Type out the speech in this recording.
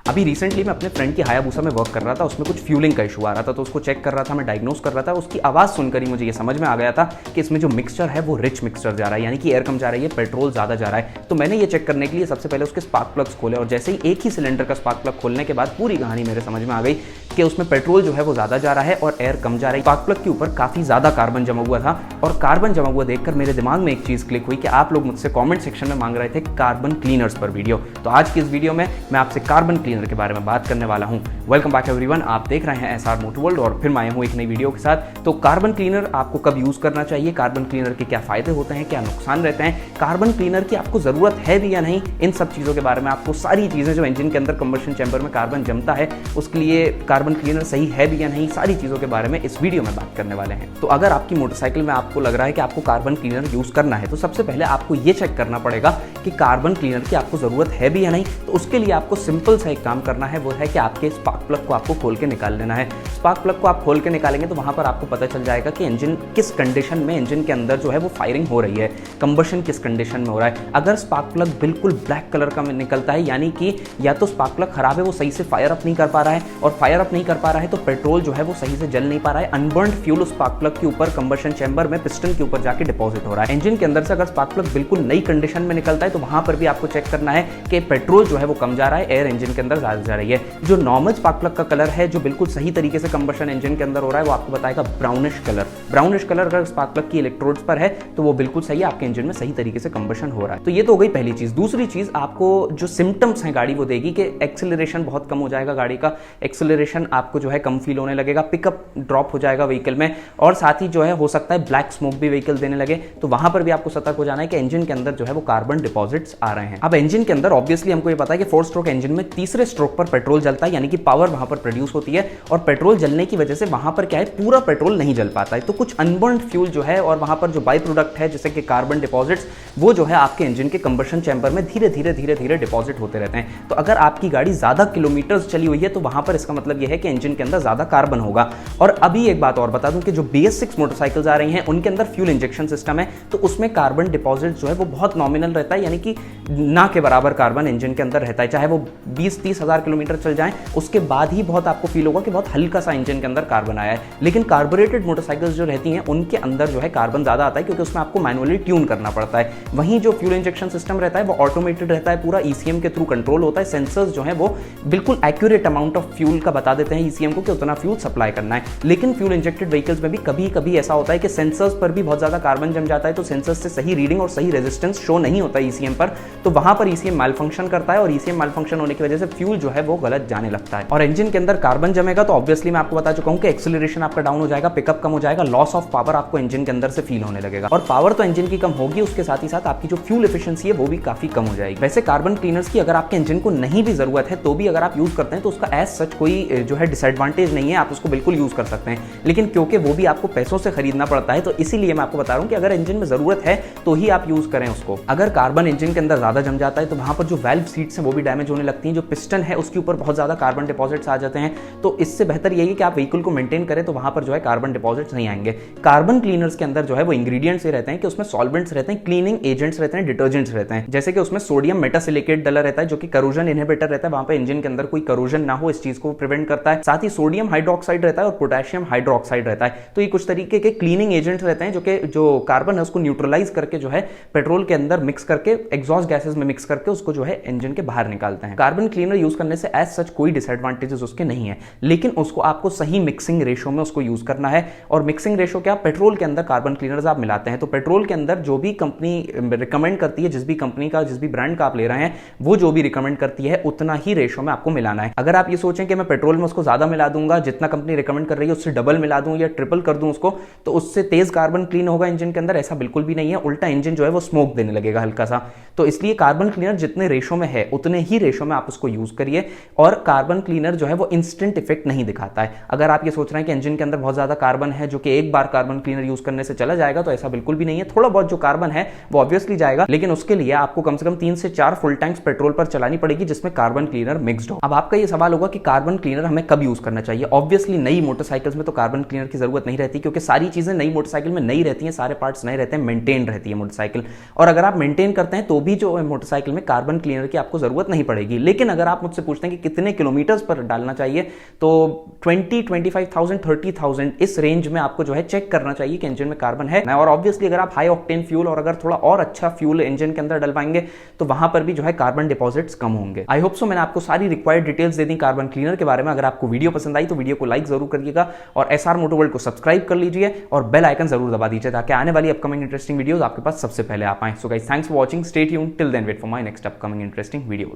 अभी रिसेंटली मैं अपने फ्रेंड की हायाबुसा में वर्क कर रहा था, उसमें कुछ फ्यूलिंग का इशू आ रहा था, तो उसको चेक कर रहा था, मैं डायग्नोस कर रहा था। उसकी आवाज़ सुनकर ही मुझे ये समझ में आ गया था कि इसमें जो मिक्सचर है वो रिच मिक्सचर जा रहा है, यानी कि एयर कम जा रही है, पेट्रोल ज़्यादा जा रहा है। तो मैंने ये चेक करने के लिए सबसे पहले उसके स्पार्क प्लग्स खोले, और जैसे ही एक ही सिलेंडर का स्पार्क प्लग खोलने के बाद पूरी कहानी मेरे समझ में आ गई कि उसमें पेट्रोल जो है वो ज़्यादा जा रहा है और एयर कम जा रही है। स्पार्क प्लग के ऊपर काफ़ी ज़्यादा कार्बन जमा हुआ था, और कार्बन जमा हुआ देखकर मेरे दिमाग में एक चीज़ क्लिक हुई कि आप लोग मुझसे कमेंट सेक्शन में मांग रहे थे कार्बन क्लीनर्स पर वीडियो। तो आज की इस वीडियो में मैं आपसे कार्बन क्लीनर के बारे में बात करने वाला हूं। वेलकम बैक एवरीवन, आप देख रहे हैं एसआर मोटर वर्ल्ड और फिर मैं आया हूं एक नई वीडियो के साथ। तो कार्बन क्लीनर आपको कब यूज़ करना चाहिए, कार्बन क्लीनर के क्या फ़ायदे होते हैं, क्या नुकसान रहते हैं, कार्बन क्लीनर की आपको ज़रूरत है भी या नहीं, इन सब चीज़ों के बारे में आपको सारी चीज़ें जो इंजन के अंदर कंबशन चैम्बर में कार्बन जमता है उसके लिए कार्बन क्लीनर सही है भी या नहीं, सारी चीज़ों के बारे में इस वीडियो में बात करने वाले हैं। तो अगर आपकी मोटरसाइकिल में आपको लग रहा है कि आपको कार्बन क्लीनर यूज़ करना है, तो सबसे पहले आपको ये चेक करना पड़ेगा कि कार्बन क्लीनर की आपको ज़रूरत है भी या नहीं। तो उसके लिए आपको सिंपल सा एक काम करना है, वो है कि आपके स्पार्क प्लग को आपको खोल के निकाल लेना है। स्पार्क प्लग को आप खोल के निकालेंगे तो वहाँ पर आपको पता चल जाएगा कि इंजन किस कंडीशन में, इंजन के अंदर जो है वो फायरिंग हो रही है, कंबशन किस कंडीशन में हो रहा है। अगर स्पार्क प्लग बिल्कुल ब्लैक कलर का निकलता है, यानी कि या तो स्पार्क प्लग खराब है, वो सही से फायर अप नहीं कर पा रहा है, और फायर अप नहीं कर पा रहा है तो पेट्रोल जो है वो सही से जल नहीं पा रहा है, अनबर्न्ड फ्यूल उस स्पार्क प्लग के ऊपर कंबशन चैम्बर में पिस्टन के ऊपर जाके डिपॉजिट हो रहा है। इंजन के अंदर से अगर स्पार्क प्लग बिल्कुल नई कंडीशन में निकलता है तो वहां पर भी आपको चेक करना है कि पेट्रोल जो है वो कम जा रहा है, एयर इंजन के अंदर ज्यादा जा रही है। जो नॉर्मल स्पार्क प्लग का कलर है, जो बिल्कुल सही तरीके से कंबशन इंजन के अंदर हो रहा है, वो आपको बताएगा ब्राउनिश कलर। ब्राउनिश कलर अगर स्पार्क प्लग की इलेक्ट्रोड्स पर है तो वो बिल्कुल सही है, आपके इंजन में सही तरीके से कंबशन हो रहा है। तो ये तो हो गई पहली चीज। दूसरी चीज, आपको जो सिम्टम्स हैं गाड़ी वो देगी कि एक्सेलरेशन बहुत कम हो जाएगा, गाड़ी का एक्सेलरेशन आपको जो है कम फील होने लगेगा, पिकअप ड्रॉप हो जाएगा व्हीकल में, और साथ ही जो है हो सकता है ब्लैक स्मोक भी व्हीकल देने लगे। तो वहां पर भी आपको सतर्क हो जाना है कि इंजन के अंदर जो है वो कार्बन डिपॉजिट्स आ रहे हैं। अब इंजन के अंदर ऑब्वियसली हमको ये पता है कि 4 स्ट्रोक इंजन में तीसरे स्ट्रोक पर पेट्रोल जलता है, यानी कि पावर वहां पर प्रोड्यूस होती है, और पेट्रोल जलने की वजह से वहां पर क्या है, पूरा पेट्रोल नहीं जल पाता है। तो कुछ अनबर्न्ड फ्यूल जो है और वहां पर जो बाई प्रोडक्ट है जैसे कि कार्बन डिपॉजिट्स, वो जो है आपके इंजन के कंबशन चैम्बर में धीरे धीरे डिपॉजिट होते रहते हैं। तो अगर आपकी गाड़ी ज्यादा किलोमीटर्स चली हुई है तो वहां पर इसका मतलब यह है कि इंजन के अंदर ज्यादा कार्बन होगा। और अभी एक बात और बता दूं कि जो BS6 मोटरसाइकिल्स आ रही हैं उनके अंदर फ्यूल इंजेक्शन सिस्टम है, तो उसमें कार्बन डिपॉजिट जो है वो बहुत नॉमिनल रहता है, यानी कि ना के बराबर कार्बन इंजन के अंदर रहता है। चाहे वो 20-30 हज़ार किलोमीटर चल जाएं, उसके बाद ही बहुत आपको फील होगा कि बहुत हल्का सा इंजन के अंदर कार्बन आया है। लेकिन कार्बोरेटेड मोटरसाइकिल्स जो रहती हैं उनके अंदर जो है कार्बन ज्यादा आता है, क्योंकि उसमें आपको मैनुअली ट्यून करना पड़ता है। वहीं जो फ्यूल इंजेक्शन सिस्टम रहता है वो ऑटोमेटेड रहता है, पूरा ECM के थ्रू कंट्रोल होता है। सेंसर्स जो है वो बिल्कुल एक्यूरेट अमाउंट ऑफ फ्यूल का बता देते हैं ECM को कि उतना फ्यूल सप्लाई करना है। लेकिन फ्यूल इंजेक्टेड व्हीकल्स में भी कभी कभी ऐसा होता है कि सेंसर्स पर भी बहुत ज्यादा कार्बन जम जाता है, तो सेंसर्स से सही रीडिंग और सही रेजिस्टेंस शो नहीं होता ECM पर, तो वहां पर ECM माल फंक्शन करता है, और ECM माल फंक्शन होने की वजह से फ्यूल जो है वो गलत जाने लगता है। और इंजन के अंदर कार्बन जमेगा तो ऑब्वियसली मैं आपको बता चुका हूं कि एक्सेलरेशन आपका डाउन हो जाएगा, पिकअप कम हो जाएगा, लॉस ऑफ पावर आपको इंजन के अंदर से फील होने लगेगा। और पावर तो इंजन की कम होगी, उसके साथ ही साथ आपकी जो फ्यूल एफिशिएंसी है वो भी काफी कम हो जाएगी। वैसे कार्बन क्लीनर्स की अगर आपके इंजन को नहीं भी जरूरत है तो भी अगर आप यूज करते हैं तो उसका एज सच कोई जो है डिसएडवांटेज नहीं है, आप उसको बिल्कुल यूज कर सकते हैं। लेकिन क्योंकि वो भी आपको पैसों से खरीदना पड़ता है, तो इसीलिए मैं आपको बता रहा हूं कि अगर इंजन में जरूरत है तो ही आप यूज करें उसको। अगर कार्बन इंजन के अंदर ज्यादा जम जाता है तो वहां पर जो वाल्व सीट्स हैं वो भी डैमेज होने लगती हैं, जो पिस्टन है उसके ऊपर बहुत ज्यादा कार्बन डिपॉजिट्स आ जाते हैं। तो इससे बेहतर यही है कि आप व्हीकल को मेंटेन करें तो वहां पर जो है कार्बन डिपॉजिट्स नहीं आएंगे। कार्बन क्लीनर्स के अंदर जो है वो इंग्रेडिएंट्स ये रहते हैं कि उसमें सॉल्वेंट्स रहते हैं, क्लीनिंग एजेंट्स रहते हैं, डिटर्जेंट्स रहते हैं। जैसे कि उसमें सोडियम मेटासिलिकेट डला रहता है जो कि करोजन इनहिबिटर रहता है, वहां पे इंजन के अंदर कोई करोजन ना हो इस चीज को प्रिवेंट करता है। साथ ही सोडियम हाइड्रोक्साइड रहता है और पोटेशियम हाइड्रोक्साइड रहता है। तो ये कुछ तरीके के क्लीनिंग एजेंट्स रहते हैं जो कि जो कार्बन है उसको न्यूट्रलाइज करके जो है पेट्रोल के अंदर मिक्स करके एग्जॉस्ट गैसेस में मिक्स करके उसको जो है इंजन के बाहर निकालते हैं। कार्बन क्लीनर यूज करने से एज सच कोई डिसएडवांटेजेस उसके नहीं है, लेकिन उसको आपको सही मिक्सिंग रेशो में उसको यूज करना है। और मिक्सिंग रेशो क्या, पेट्रोल के अंदर कार्बन क्लीनर्स आप मिलाते हैं तो पेट्रोल के अंदर जो भी कंपनी रिकमेंड करती है, जिस भी कंपनी का, जिस भी ब्रांड का आप ले रहे हैं, वो जो भी रिकमेंड करती है उतना ही रेशो में आपको मिलाना है। अगर आप ये सोचें कि मैं पेट्रोल में उसको ज्यादा मिला दूंगा, जितना कंपनी रिकमेंड कर रही है उससे डबल मिला दूं या ट्रिपल कर दूं उसको, तो उससे तेज कार्बन क्लीन होगा इंजन के अंदर, ऐसा बिल्कुल भी नहीं है। उल्टा इंजन जो है वो स्मोक देने लगेगा हल्का सा। तो इसलिए कार्बन क्लीनर जितने रेशो में है उतने ही रेशो में आप उसको यूज करिए। और कार्बन क्लीनर जो है वो इंस्टेंट इफेक्ट नहीं दिखाता है। अगर आप ये सोच रहे हैं कि इंजन के अंदर बहुत ज्यादा कार्बन है जो कि एक बार कार्बन क्लीनर यूज करने से चला जाएगा, तो ऐसा बिल्कुल भी नहीं है। थोड़ा बहुत जो कार्बन है वो ऑब्वियसली जाएगा, लेकिन उसके लिए आपको कम से कम 3 से 4 फुल टैंक्स पेट्रोल पर चलानी पड़ेगी जिसमें कार्बन क्लीनर मिक्स्ड हो। अब आपका ये सवाल होगा कि कार्बन क्लीनर हमें कब यूज करना चाहिए। ऑब्वियसली नई मोटरसाइकिल्स में तो कार्बन क्लीनर की जरूरत नहीं रहती, क्योंकि सारी चीजें नई मोटरसाइकिल में नई रहती हैं, सारे पार्ट्स नए रहते हैं, मेंटेन रहती है मोटरसाइकिल। और अगर आप मेंटेन करते हैं तो भी जो मोटरसाइकिल में कार्बन क्लीनर की आपको जरूरत नहीं पड़ेगी। लेकिन अगर आप आप मुझसे पूछते हैं कि कितने किलोमीटर्स पर डालना चाहिए, तो 20, 25,000, 30,000 इस रेंज में आपको जो है चेक करना चाहिए कि इंजन में कार्बन है। और ऑब्वियसली अगर आप हाई ऑक्टेन फ्यूल और अगर थोड़ा और अच्छा फ्यूल इंजन के अंदर डलवाएंगे तो वहां पर भी जो है कार्बन डिपॉजिट्स कम होंगे। आई होप सो मैंने आपको सारी रिक्वायर्ड डिटेल्स दे दी कार्बन क्लीनर के बारे में। अगर आपको वीडियो पसंद आई तो वीडियो को लाइक जरूर करिएगा और एसआर मोटो वर्ल्ड को सब्सक्राइब कर लीजिए और बेल आइकन जरूर दबा दीजिए ताकि आने वाली अपकमिंग इंटरेस्टिंग वीडियोस आपके पास सबसे पहले आ पाएं। So guys, thanks for watching, stay tuned, till then wait for my next upcoming interesting videos.